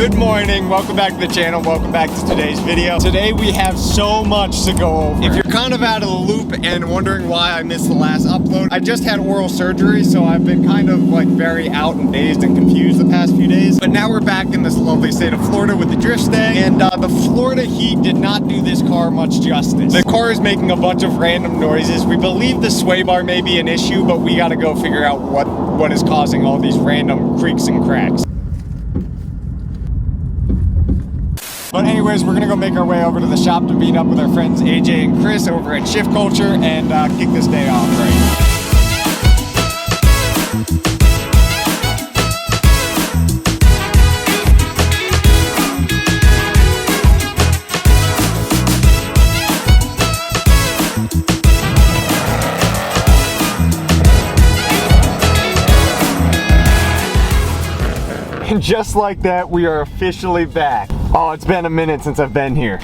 Good morning, welcome back to the channel, welcome back to today's video. Today we have so much to go over. If you're kind of out of the loop and wondering why I missed the last upload, I just had oral surgery, so I've been kind of like very out and dazed and confused the past few days. But now we're back in this lovely state of Florida with the drift stay, and the Florida heat did not do this car much justice. The car is making a bunch of random noises. We believe the sway bar may be an issue, but we gotta go figure out what is causing all these random creaks and cracks. But anyways, we're gonna go make our way over to the shop to meet up with our friends AJ and Chris over at Shift Culture and kick this day off right. And just like that, we are officially back. Oh, it's been a minute since I've been here.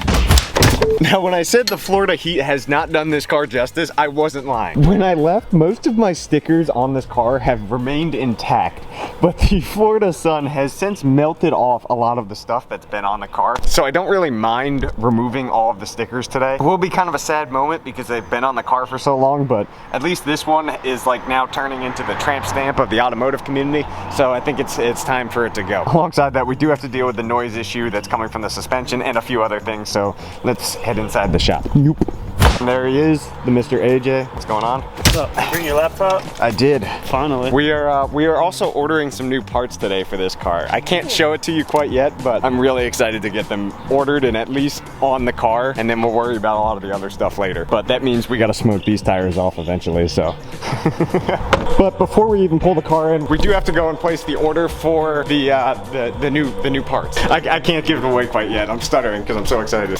Now, when I said the Florida heat has not done this car justice, I wasn't lying. When I left, most of my stickers on this car have remained intact, but the Florida sun has since melted off a lot of the stuff that's been on the car. So I don't really mind removing all of the stickers today. It will be kind of a sad moment because they've been on the car for so long, but at least this one is like now turning into the tramp stamp of the automotive community. So I think it's time for it to go. Alongside that, we do have to deal with the noise issue that's coming from the suspension and a few other things. So let's head inside the shop. Nope. And there he is, the Mr. AJ. What's going on? What's up? You bring your laptop? I did. Finally. We are also ordering some new parts today for this car. I can't show it to you quite yet, but I'm really excited to get them ordered and at least on the car, and then we'll worry about a lot of the other stuff later. But that means we gotta smoke these tires off eventually, so. But before we even pull the car in, we do have to go and place the order for the new parts. I can't give it away quite yet. I'm stuttering because I'm so excited.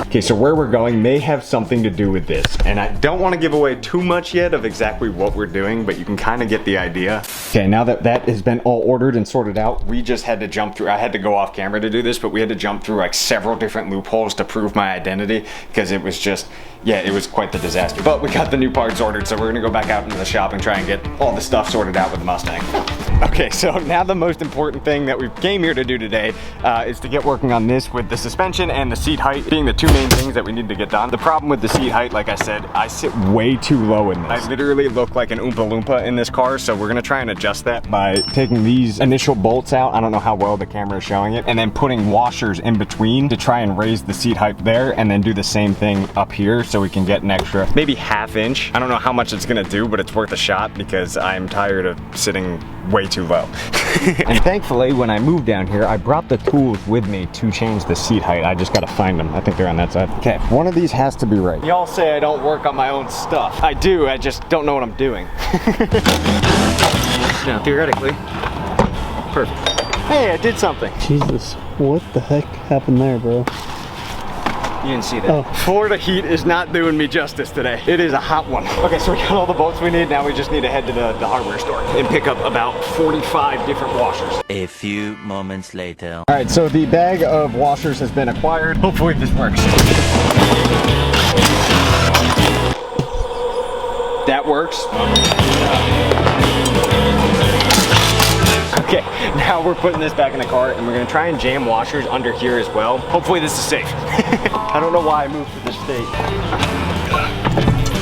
Okay, so where we're going may have something to do with this, and I don't want to give away too much yet of exactly what we're doing, but you can kind of get the idea. Okay, now that that has been all ordered and sorted out, we just had to jump through. I had to go off camera to do this, but we had to jump through like several different loopholes to prove my identity because it was just, yeah, it was quite the disaster. But we got the new parts ordered, so we're gonna go back out into the shop and try and get all the stuff sorted out with the Mustang. Okay, so now the most important thing that we came here to do today is to get working on this with the suspension and the seat height being the two main things that we need to get done. The problem with the seat height, like I said, I sit way too low in this. I literally look like an Oompa Loompa in this car, so we're gonna try and adjust that by taking these initial bolts out. I don't know how well the camera is showing it, and then putting washers in between to try and raise the seat height there, and then do the same thing up here so we can get an extra, maybe ½ inch. I don't know how much it's gonna do, but it's worth a shot because I'm tired of sitting way too low. And thankfully, when I moved down here, I brought the tools with me to change the seat height. I just gotta find them. I think they're on that side. Okay, one of these has to be right. Y'all say I don't work on my own stuff. I do, I just don't know what I'm doing. No, theoretically. Perfect. Hey, I did something. Jesus, what the heck happened there, bro? You didn't see that. Oh. Florida heat is not doing me justice today. It is a hot one. Okay, so we got all the bolts we need. Now we just need to head to the hardware store and pick up about 45 different washers. A few moments later. All right, so the bag of washers has been acquired. Hopefully this works. That works. Okay, now we're putting this back in the car and we're gonna try and jam washers under here as well. Hopefully this is safe. I don't know why I moved to this state.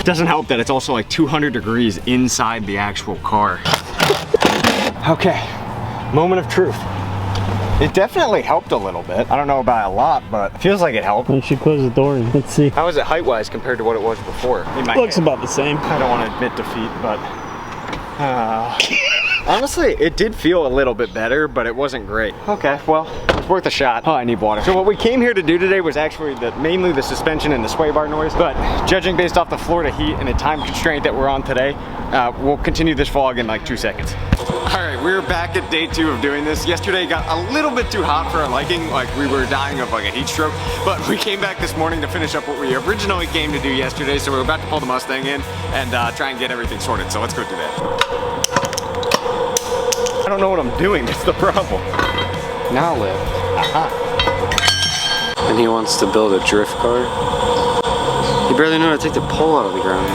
Doesn't help that it's also like 200 degrees inside the actual car. Okay, moment of truth. It definitely helped a little bit. I don't know about a lot, but it feels like it helped. Why don't you close the door and let's see. How is it height-wise compared to what it was before? Looks about the same. I don't want to admit defeat, but honestly, it did feel a little bit better, but it wasn't great. Okay, well, it's worth a shot. Oh, I need water. So what we came here to do today was actually mainly the suspension and the sway bar noise, but judging based off the Florida heat and the time constraint that we're on today, we'll continue this vlog in like 2 seconds. All right, we're back at day 2 of doing this. Yesterday got a little bit too hot for our liking, like we were dying of like a heat stroke, but we came back this morning to finish up what we originally came to do yesterday, so we're about to pull the Mustang in and try and get everything sorted, so let's go do that. I don't know what I'm doing, that's the problem. Now lift. Aha. And he wants to build a drift car. He barely knew how to take the pole out of the ground.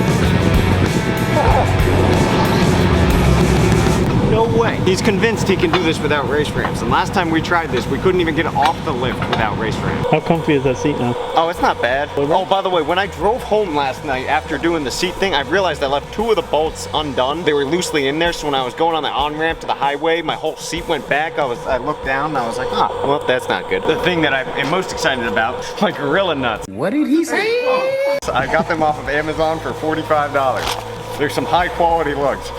No way. He's convinced he can do this without race frames. And last time we tried this, we couldn't even get off the lift without race frames. How comfy is that seat now? Oh, it's not bad. Oh, by the way, when I drove home last night after doing the seat thing, I realized I left 2 of the bolts undone. They were loosely in there, so when I was going on the on-ramp to the highway, my whole seat went back. I looked down and I was like, oh, well, that's not good. The thing that I am most excited about, my Gorilla nuts. What did he say? I got them off of Amazon for $45. There's some high quality lugs.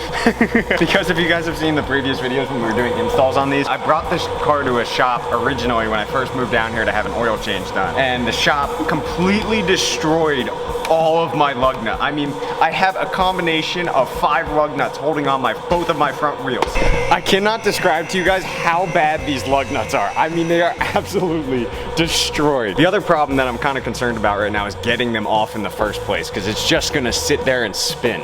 Because if you guys have seen the previous videos when we were doing installs on these, I brought this car to a shop originally when I first moved down here to have an oil change done. And the shop completely destroyed all of my lug nut. I mean, I have a combination of 5 lug nuts holding on both of my front wheels. I cannot describe to you guys how bad these lug nuts are. I mean, they are absolutely destroyed. The other problem that I'm kind of concerned about right now is getting them off in the first place, because it's just gonna sit there and spin.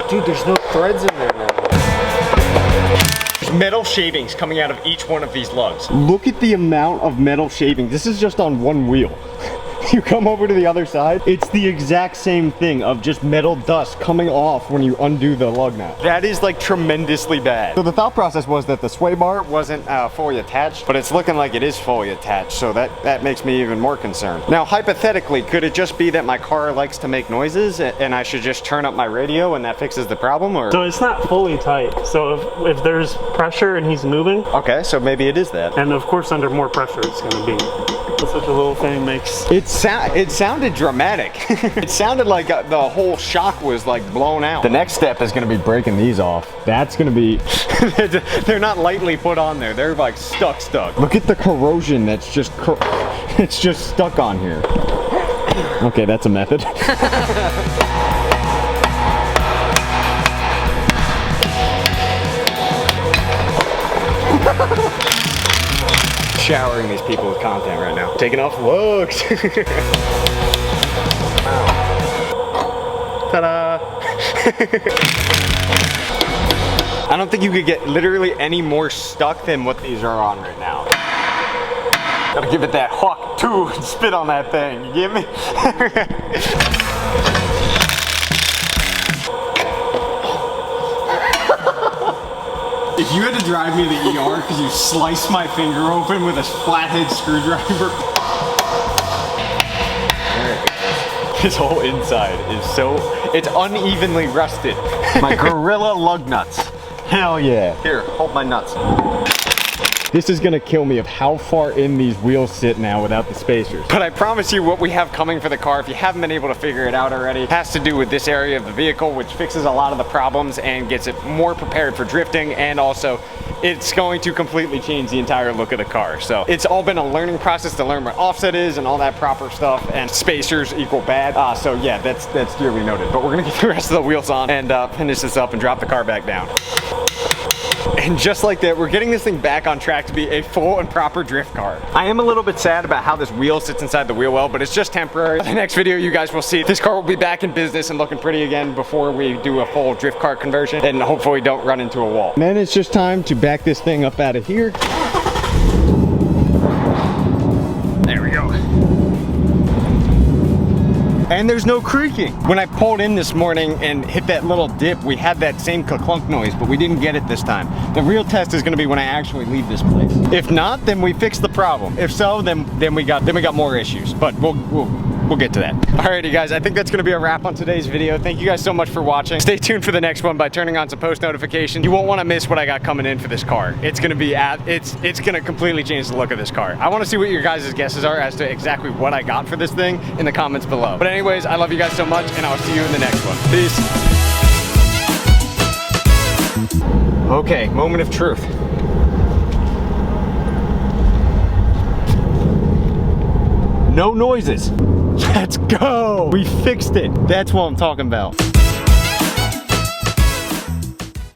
Dude, there's no threads in there now. There's metal shavings coming out of each one of these lugs. Look at the amount of metal shavings. This is just on one wheel. You come over to the other side, it's the exact same thing of just metal dust coming off when you undo the lug nut. That is like tremendously bad. So the thought process was that the sway bar wasn't fully attached, but it's looking like it is fully attached, so that makes me even more concerned. Now, hypothetically, could it just be that my car likes to make noises and I should just turn up my radio and that fixes the problem, or? So it's not fully tight. So if there's pressure and he's moving. Okay, so maybe it is that. And of course, under more pressure, it's gonna be. Such a little thing makes. It sounded dramatic. It sounded like the whole shock was like blown out. The next step is gonna be breaking these off. That's gonna be, they're not lightly put on there. They're like stuck. Look at the corrosion that's just, it's just stuck on here. Okay, that's a method. Showering these people with content right now. Taking off lugs. Ta-da! I don't think you could get literally any more stuck than what these are on right now. Gotta give it that hawk too and spit on that thing. You get me? If you had to drive me to the ER because you sliced my finger open with a flathead screwdriver. His whole inside is it's unevenly rusted. My Gorilla lug nuts. Hell yeah. Here, hold my nuts. This is gonna kill me of how far in these wheels sit now without the spacers. But I promise you what we have coming for the car, if you haven't been able to figure it out already, has to do with this area of the vehicle, which fixes a lot of the problems and gets it more prepared for drifting, and also it's going to completely change the entire look of the car. So it's all been a learning process to learn what offset is and all that proper stuff, and spacers equal bad. So yeah, that's dearly noted. But we're gonna get the rest of the wheels on and finish this up and drop the car back down. And just like that, we're getting this thing back on track to be a full and proper drift car. I am a little bit sad about how this wheel sits inside the wheel well, but it's just temporary. The next video you guys will see, this car will be back in business and looking pretty again before we do a full drift car conversion and hopefully don't run into a wall. And then it's just time to back this thing up out of here. There we go. And there's no creaking. When I pulled in this morning and hit that little dip, we had that same clunk noise, but we didn't get it this time. The real test is gonna be when I actually leave this place. If not, then we fix the problem. If so, then we got more issues, but we'll get to that. Alrighty guys, I think that's gonna be a wrap on today's video. Thank you guys so much for watching. Stay tuned for the next one by turning on some post notifications. You won't wanna miss what I got coming in for this car. It's gonna be, it's gonna completely change the look of this car. I wanna see what your guys' guesses are as to exactly what I got for this thing in the comments below. But anyways, I love you guys so much and I'll see you in the next one. Peace. Okay, moment of truth. No noises. Let's go. We fixed it. That's what I'm talking about.